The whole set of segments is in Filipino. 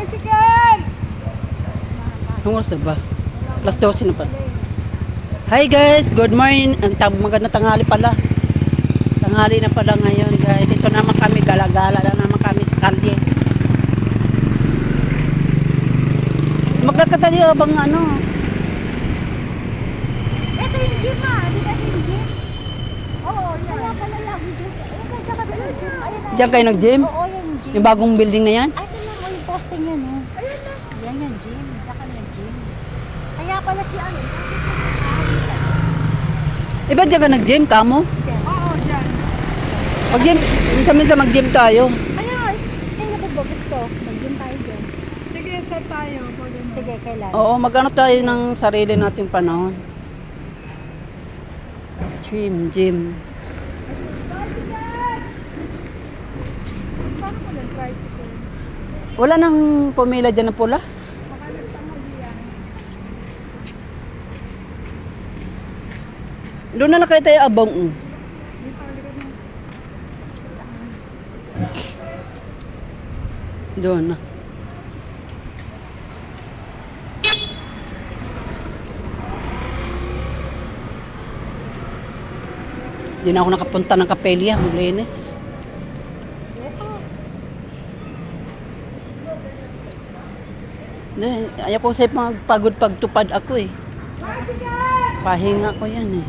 tricycle! Anong oras na ba? Alas 12 na pa. Hi guys, good morning. Magandang tanghali pala. Tanghali na pala ngayon guys. Ito naman kami, gala-gala na naman kami sa kalye. Maglakad tayo bang ano? Ito yung gym di ba yung gym? Oo, yan. Kaya pala lagi dyan. Diyan kayo nag-gym? Oo, yan yung gym. Yung bagong building na yan? Ay, ito na mo yung posting yan, oh. Ayun na. Yan yung gym. Diyan kami nag-gym. Kaya pala si ano. Iba diyan ka nag-gym, kamo? Oo, dyan. Mag-gym, minsan-minsan mag-gym tayo. Ayun. Ay, naku ba, gusto. Mag-gym tayo dyan. Sige, set tayo. Sige, kailan? Oo, mag-ano tayo ng sarili nating panahon. Gym. Paano mo nag-tricycle? Wala nang pumila dyan na pula? Baka nagtanghali yan. Doon na kayo tayo abang. Di pa ulit na. Doon na. Hindi na ako nakapunta ng Kapelia, maglinis. Ayaw ko sa'yo magpagod pagtupad ako eh. Pahinga ko yan eh.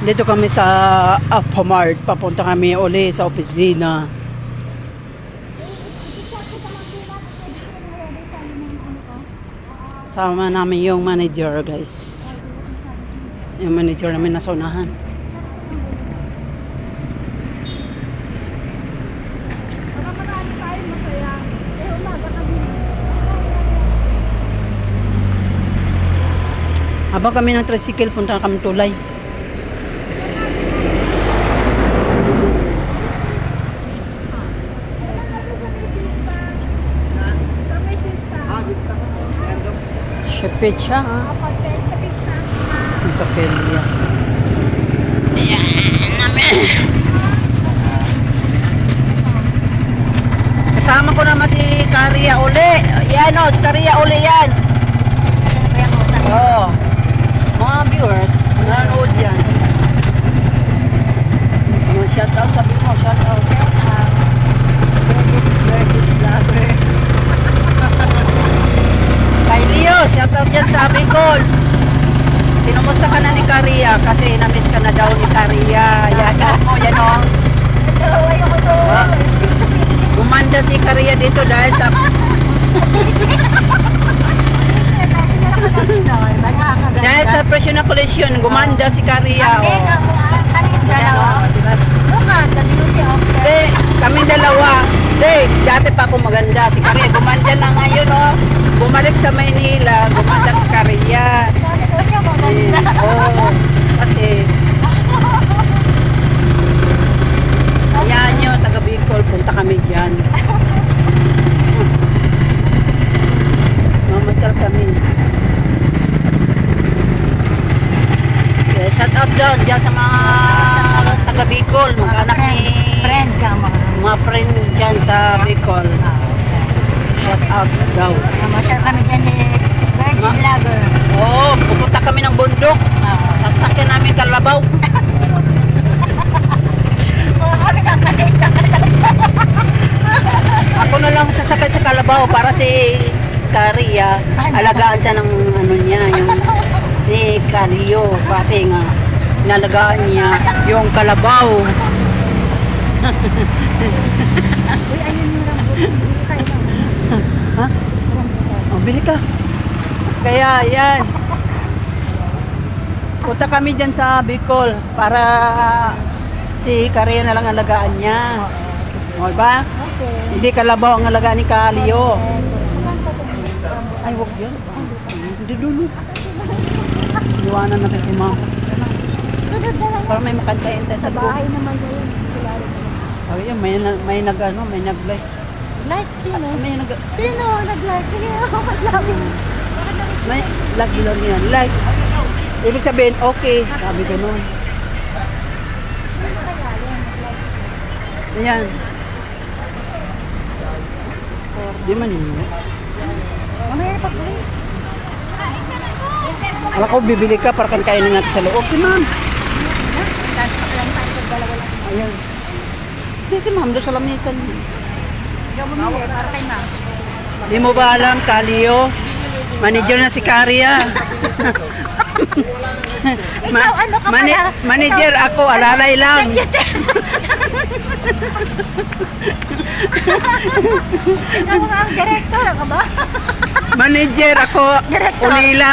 Dito kami sa Alphamart. Papunta kami uli sa opisina. Sama namin yung manager guys. Yung manager namin nasa unahan. Baka marami tayo masaya. Eh, umaga kami. Habang kami ng tricycle, punta kami tulay. Shepit siya ha. Yung Kapelia. Ayan namin. Kasama ko naman si Karia uli. Yan o, si Karia uli yan. Oo. Mga viewers, nanonood yan. Shout out, sabi mo, shout out. Burgess vlogger. Kay Leo, shout out yan sa Bicol. Tinumusta ka na ni Karia kasi na-miss ka na daw ni Karia. Yan o, yan o. Gumanda si Karia dito dahil sa... Dahil sa presyo na collision, gumanda si Karia. Kami dalawa. Dati pa ako maganda. Si Karia gumanda na ngayon. Oh. Bumalik sa Maynila, gumanda si Karia. Kasi ayan nyo, taga Bicol, punta kami dyan. Mamasal kami. Shout out down dyan sa mga taga Bicol, mag-anak ni mga friend dyan sa Bicol. Shout out daw. Masyal kami dyan ni Virgin Vlogger. Oo, pupunta kami ng bundok. Sasakyan namin kalabaw. Ako na lang sasakay sa kalabaw para si Karia, alagaan siya ng ano niya, yung ni Kario, kasi nga inalagaan niya yung kalabaw. Uy, ayun yung rambutan. Bili tayo ng Ha? rambutan. Oh, bili ka. Kaya yan. Punta kami dyan sa Bicol para si Karia na lang alagaan niya. O ba? Okay. Hindi kalabaw ang alagaan ni Kalio. Ay, wag yun. Hindi dulo. Iwanan natin si Ma'am. Para may makantayin tayo Sa sa bahay buong. naman yun. Sabi yun, may nag-like. Like, sino? May nag... Sino nag-like? Sige, mag-like. May like lang yan. Like. Ibig sabihin, okay. Sabi ganun. Ayan. Di man yun. Mamaya na pag-uwi. Alam ko, bibili ka para kan kainin natin sa loob. Si ma'am. Ayan. Hindi si ma'am doon sa lamisan. Ikaw bumili para kay ma'am. Di mo ba alam, Kalio? Manager na si Karia. Ikaw, ano ka pala? Manager ako, alalay lang. Ikaw nga ang director ka ba? Manager ako, Director. ulila.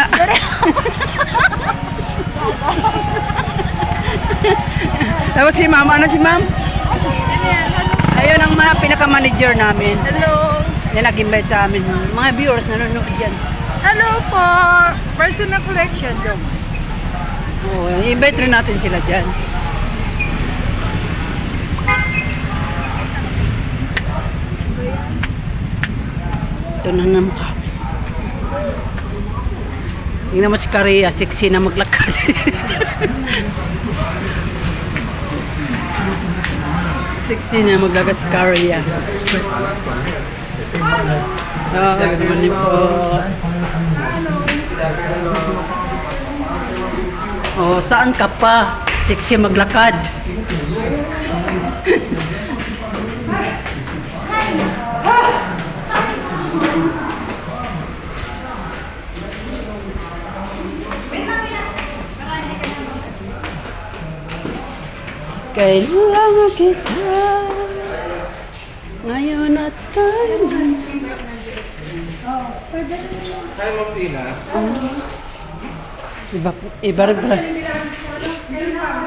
Tapos si ma'am, ano si ma'am? Ayun ang mga pinaka-manager namin. Hello. Yan nag-invite sa amin. Mga viewers nanonood dyan. Hello po. Personal collection dog. Oo, i-invite rin natin sila dyan. Ito na naman kami. Tingnan mo si Karia, sexy na maglakad. Sexy na maglakad si Karia. Oh, good morning po. Oh, saan ka pa? Sexy maglakad. Kailangan kita ngayon at kailan.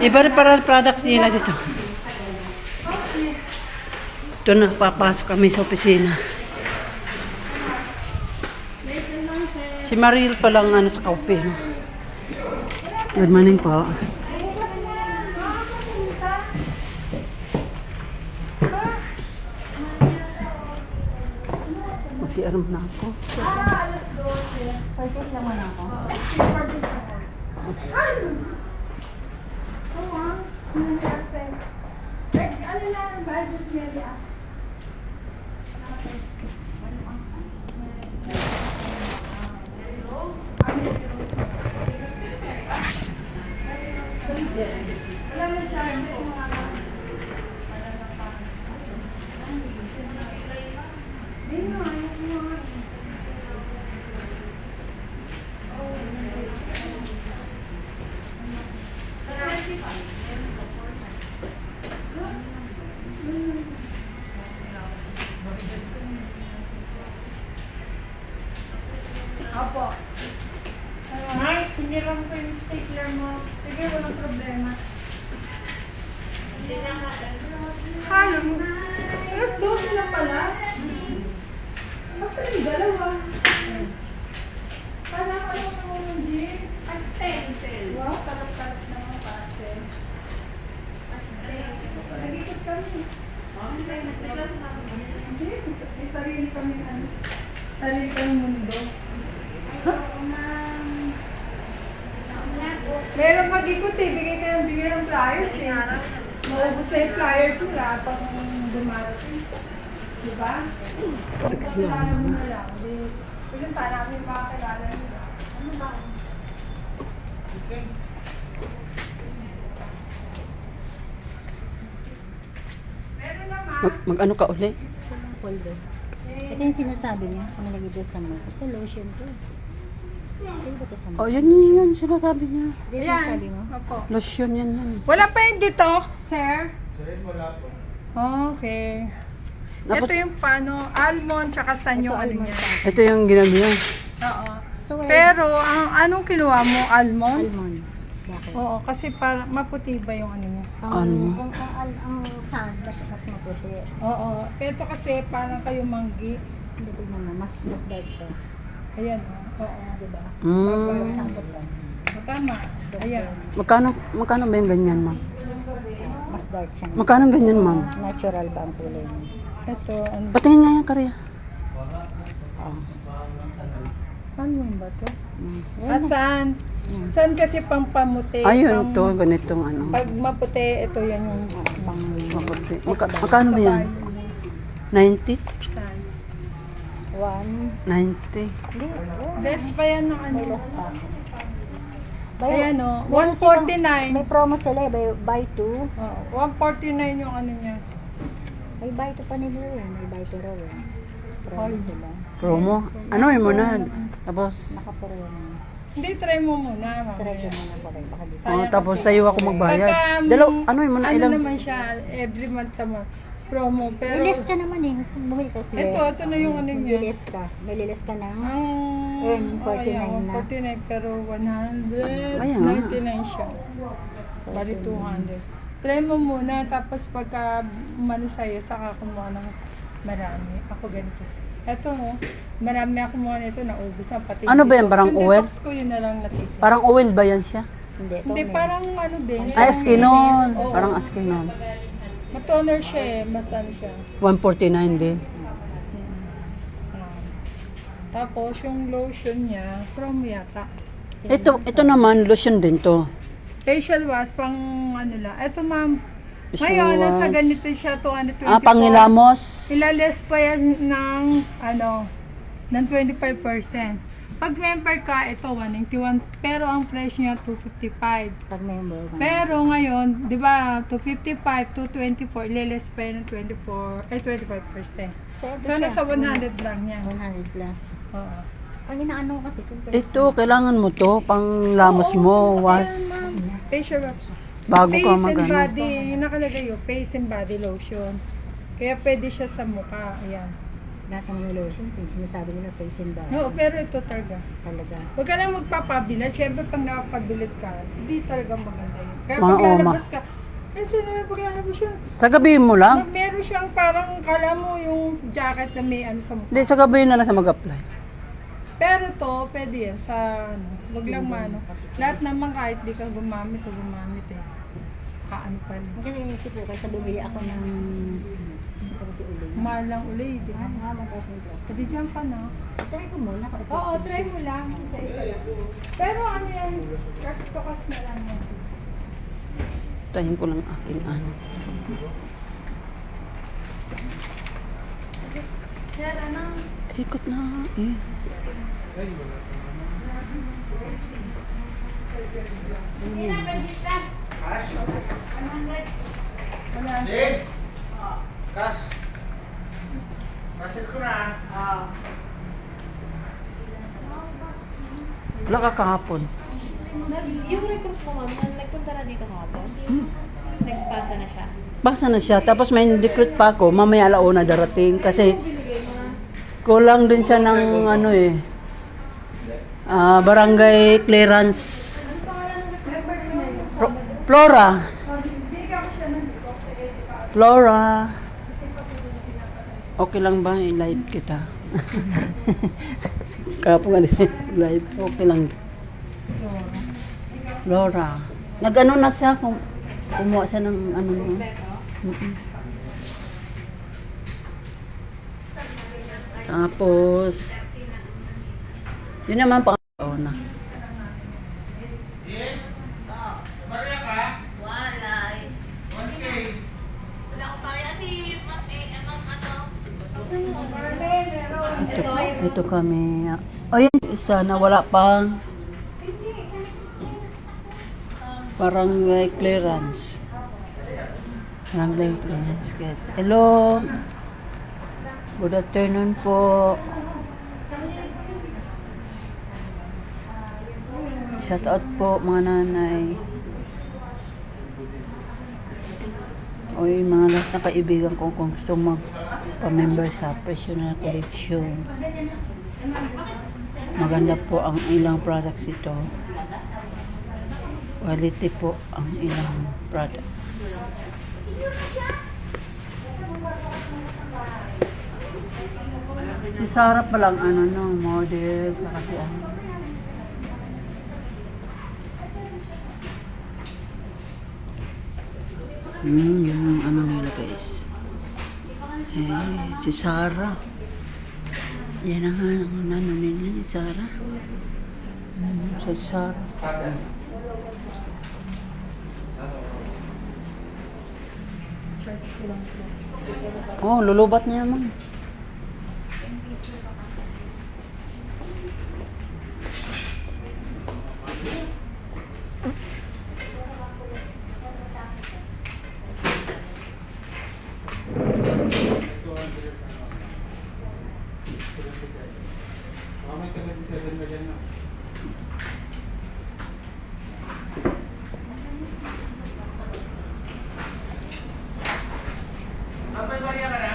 Iba rin para products nila dito. Ito na, papasok kami sa opisina. Si Maril pa lang ano sa kape. No? Good morning po. Mag-CR na ako. Pwede naman ako. Ano na ang budget nila? Opo. Nice, hiniram ko yung stapler mo. Sige, walang problema. Halo mo. Alas 12 na pala. Basta yung dalawa. Para ka lang ako ng gym. Pastel. Wow, tarap-tarap na mga pastel. Nag-ikot kami. May sarili kami ano. Sarili kami mundo. Meron mag-ikot eh. Bigay ka ng bigay ng flyers eh. Maubos na yung flyers nila pag dumarating. Diba? Kilala mo na lang. Pinunta namin yung mga kilala nila. Ano ba? Meron naman. Mag-ano ka uli? Poldo. Ito yung sinasabi niya. Kung nalagay doon sa mo. Kasi lotion to. Ano ba ito sa mo? Oh, yan, sinasabi niya. Hindi sinasabi mo? Opo. Lotion yan. Wala pa yung detox, sir? Wala po. Okay. Tapos, Ito yung paano, almond, tsaka san yung ano almond niya. pa. ito yung ginagawa niya. Oo. So, Pero, anong kinuha mo? Almond? almond. Bakit? Oo, kasi para maputi ba yung ano niya? Almond. Ang sand, mas maputi. Oo. Ito kasi parang kayo manggi. Hindi tignan mo, mas dark to. Ayan, oo. Diba? Mm. Sandot lang. Tama. Ayan. Magkano ba yung ganyan, ma'am? Mas dark siya. Magkano ganyan, ma'am? Natural ba ang kulay mo? Ito, ano? Patingin nga yan, Karia. Oo. Ano ba to? Yan na. Asan? San kasi pang pamuti. Ayun to, ganitong ano. Pag maputi, ito yan yung Pang Maputi. Magkano ba yan? 90? San. 1. 90. Hindi. Less pa yan ng ano. May less pa. Ayan o, meron silang- 149. May promo sila, buy 2. Oh, 149 yung ano niya. May buy 2 pa nila yan. May buy 2 raw eh. Promo Ay. sila. Promo. Ano yun mo na? Tapos, Nakapuro yan. Hindi, try mo muna. Try ko mamaya. muna pa rin. Baka di Sayang oh, tapos kasi. sa'yo ako magbayad. Pagka, Ano yun mo na ano ilang? naman siya, every month naman, promo. Pero, May less ka naman eh. Bumili ka sa ito na yung ano niya. May less ka. May less ka ng Ang Earn 49 na. 49 pero Kaya 199 siya. Bali 200. Try mo muna tapos pagka umano sa'yo, saka kumuha ng marami. Ako ganito. Eto ho, marami ako kumuha nito, naubos na pati. Ano ba yan, detox. parang Yung oil? detox ko yun na lang natitira. Parang oil ba yan siya? Hindi, ito Hindi, may- parang ano din. Ay, askinon. Oo. Parang askinon. Matoner siya eh, masan siya. 149 din. Tapos yung lotion niya, from yata. Ito naman, lotion din to. Facial wash pang ano lang. Ito ma'am, Facial ngayon nasa wash. ganito siya 224. Pangilamos. Ilales pa yan ng ano, ng 25%. Pag member ka, ito 191, pero ang price niya 255. Pag member ka. Pero ngayon, 'di ba, 255 224, ilales pa yan ng 25%. So, ito So siya. nasa 100 lang yan. 100 plus. Oo. Pag inaano ko kasi kung Ito, kailangan mo to. Pang lamos mo. Was. Facial wash. Bago Face ka and magano. body, yung nakalagay yung face and body lotion. Kaya pwede siya sa mukha. Ayan. lahat ng mga lotion, sinasabi nila face and body. Oo, pero ito talaga. Talaga. Huwag ka lang magpapabilad. Siyempre, pag nakapagbilad ka, hindi talaga maganda yun. Kaya Oo, pag ma. lalabas ka, kasi naman pag lalabas siya, Sa gabi mo lang? meron siyang parang, kala mo yung jacket na may ano sa mukha. Hindi, sa gabi na lang sa mag-apply. Pero to, pwede yan sa ano, wag lang mano. Lahat naman kahit di ka gumamit o gumamit eh. Kaano pa rin. Kasi inisip ko, kaysa bumili ako ng isip ko si Uli. Mahal lang uli, di ba? Nga ba kasi ito? Pwede dyan ka na. Try ko muna. Oo, try mo lang. Isa-isa lang. Pero ano yan, kas na lang yan. Tayin ko lang aking ano. Sir, ano? Ikot na eh. Wala. Kas. Process ko na. Wala ka kahapon. Yung recruit ko ma'am, nagpunta na dito kahapon. Nagpasa na siya. Basta na siya. Tapos may recruit pa ako. Mamaya alauna darating. Kasi kulang din siya ng ano eh. Barangay clearance. Flora. Flora. Okay lang ba i-live kita? Kapo nga live. Okay lang. Flora. Nag-ano na siya kung kumuha siya ng ano mo. Mm-mm. Tapos yun naman pa na. Maria ka? Wala. 1K. Wala akong pake. Ate, ma'am, Ito kami. O yun, isa na wala pang barangay clearance. Barangay clearance, guys. Hello. Good afternoon po. Shout out po mga nanay. O yung mga lahat na kaibigan ko kung gusto mag-member sa Personal Collection. Maganda po ang ilang products ito. Quality po ang ilang products. Si Sarah pa lang ano no, model saka si ano. Yun yung ano nila guys. Si Sarah. Yan ang ano nila ni Sarah. Sa Sara. Ate. Oh, lulubat niya man. May 77 ba dyan, no? May barya ka na?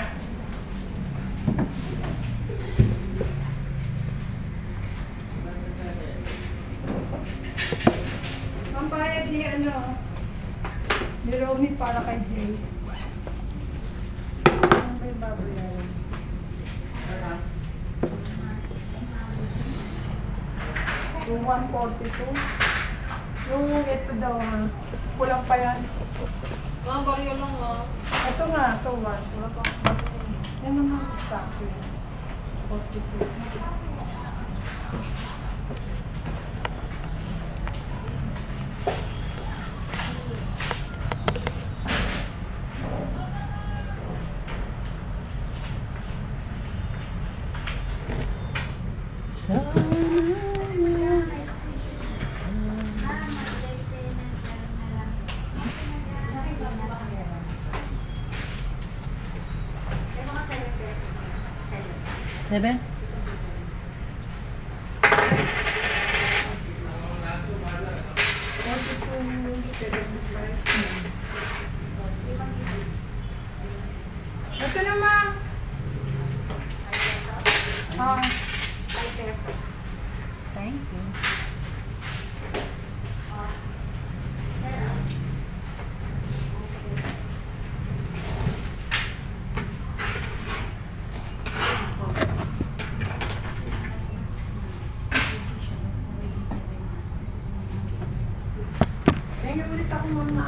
Ang bayad ni ni Romy para kay Jay. Ano ba yung babayaran? Yung 142. Yung ito daw kulang pa yan. Mga baryo lang ah. Ito nga, ito nga. Kulang pa. Yan naman sa akin. 42. Seven? Ito naman. Ah. Thank you. Kaya ulit ako mga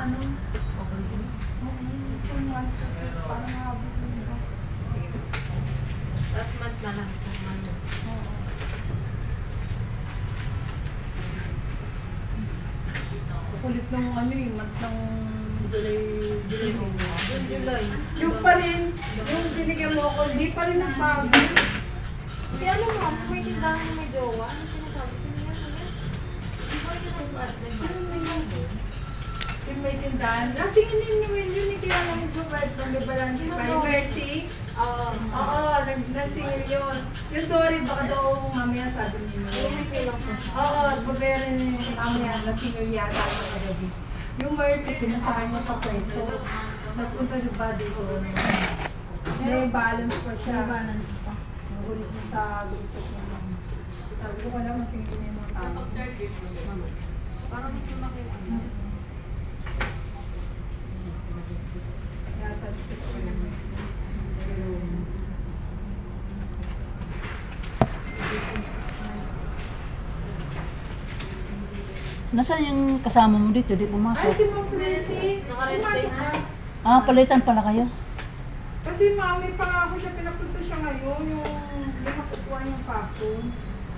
parang nakabot yung iba. Last month na lang. Kulit ng month ng July. July. Yung pa rin, yung binigyan mo ako, hindi pa rin nagbago. Si ano mo, may tindahan na may jowa. Ano sinasabi? Sino yan? Ano yan? Hindi ko rin tinatawag. Yung may tindahan. Kasi yun yung kaya namin provide ng Libalansi Sino by to? Mercy. Oo, nagsingil yun. Yung Dory, baka daw mamaya sabi niyo. Oo, babayaran niyo yung mamaya, nagsingil yata ng kagabi. Yung Mercy, pinuntahan niya sa pwesto. Nagpunta sa body ko. May balance pa siya. May balance pa. Nagulit niya sa grupo ko. Sabi ko lang, masingil niya yung mga tao. Parang mas lumaki ang ano. Yata, gusto ko lang. Nasaan yung kasama mo dito? Di Ay, pumasok. si Ma'am Presi. Naka-rest day Pumasok na. na. Palitan pala kayo. Kasi mami, pangako siya, pinapunta siya ngayon, yung linakukuha yung kapon.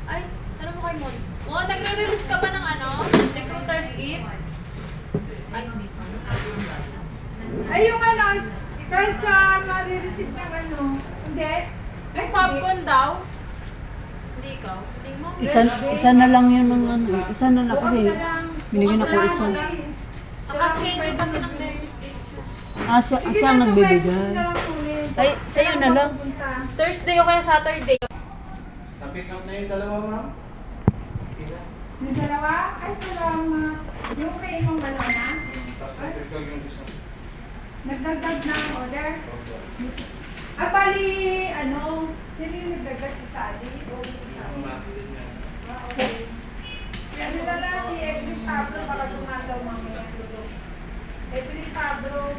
Ay, ano mo kay Mon? Oh, nagre-release ka ba ng ano? Recruiter's Gift? Ay, hindi pa. Ay, yung kahit sa marireceive ng hindi. Yung popcorn daw? Hindi ikaw? Hindi mo? Isa na lang yun ng ano. Isa na lang kasi. Binigyan ako isa. Nakaschedule kasi ng release date siya. Siya ang nagbibigay. Ay, sa'yo na lang. Thursday o kaya Saturday. Na-pick up na yung dalawa, ma'am? Yung dalawa? Ay, salamat. Yung may imang banana? Tapos na-pick up yung isa. Nagdagdag na ang order? Bali, sino yung nagdagdag si Sally? O si Sally? Okay. Ano na lang, si Evelyn Pablo, baka dumadaw mamaya. Evelyn Pablo,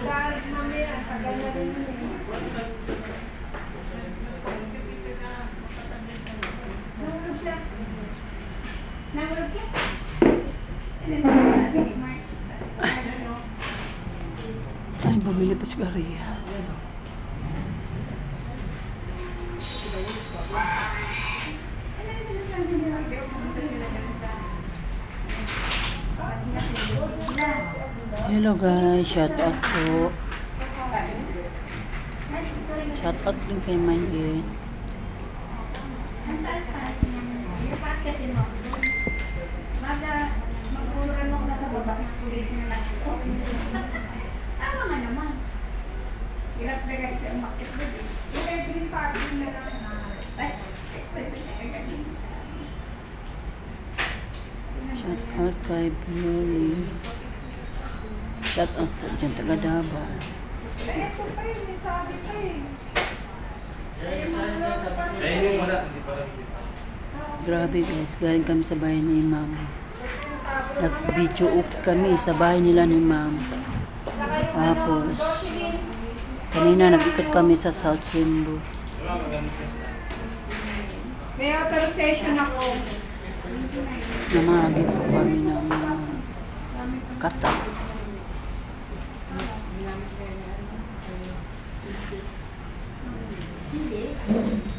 nagalit mamaya, tagal na rin yun eh. Nahulog siya. Nahulog siya? Ay, bumili pa si Maria. Ano yung sinasabi niya? Hello guys, shout out po. Shout out din kay Mayen. Tama nga naman. Hirap na guys ang market doon. Kaya bilhin pa ako na lang na. Shout out kay Blue. Shout out po dyan, taga Davao. Eh, ito pa yun, may sabi pa eh. Eh, yung wala, hindi pa rin. Grabe guys, galing kami sa bahay ni Ma'am. Nag-video okay kami sa bahay nila ni Ma'am. Tapos, kanina nag-ikot kami sa South Simbo. May authorization ako. Namagi po kami ng mga kata. Hindi.